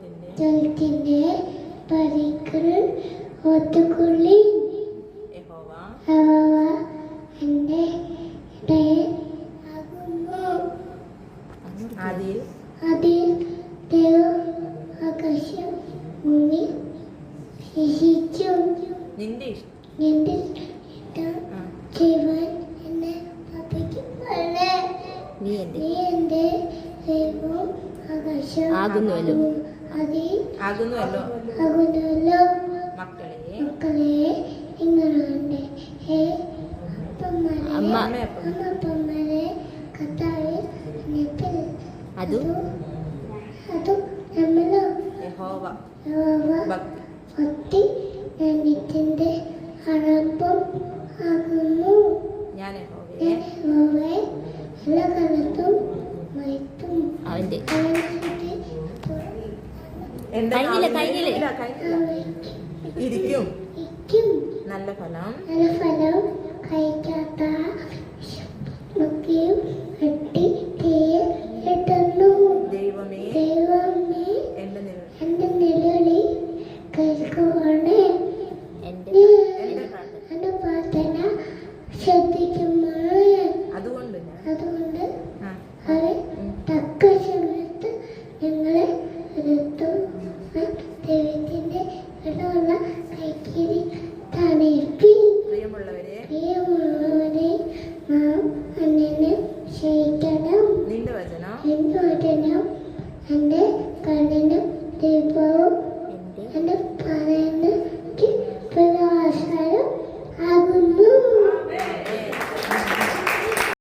ദൈവത്തിന്റെ പരിക്കൽ ഒത്തുകൊള്ളി. യഹോവ എന്റെ ഇടയനാകുന്നു. അതിൽ ദൈവം ആകാശം ഭൂമി സൃഷ്ടിച്ചു. നിന്റെ ഇഷ്ടം ചെയ്യുവാൻ എന്നെ പഠിപ്പിക്കണമേ. നീ എന്റെ ദൈവം ആകാശം ആകുന്നുവല്ലോ. മക്കളെ നിങ്ങളുടെ അമ്മപ്പന്മാരെ കർത്താവിൽ അതും നമ്മളോ ഭക്തി ജ്ഞാനത്തിന്റെ ആരംഭം ആകുന്നു. ഞാൻ യഹോവയെ എല്ലാ കാലത്തും വൈത്തും അവന്റെ ഇരിക്കും. നല്ല ഫലം കഴിക്കാത്ത കെട്ടി ഇടുന്നു. ദൈവമേ എന്റെ നിലവിളി കേൾക്കുവാണ്. എന്റെ പ്രാർത്ഥന ശ്രദ്ധിക്കുമ്പോൾ അതുകൊണ്ട് അവൻ തക്ക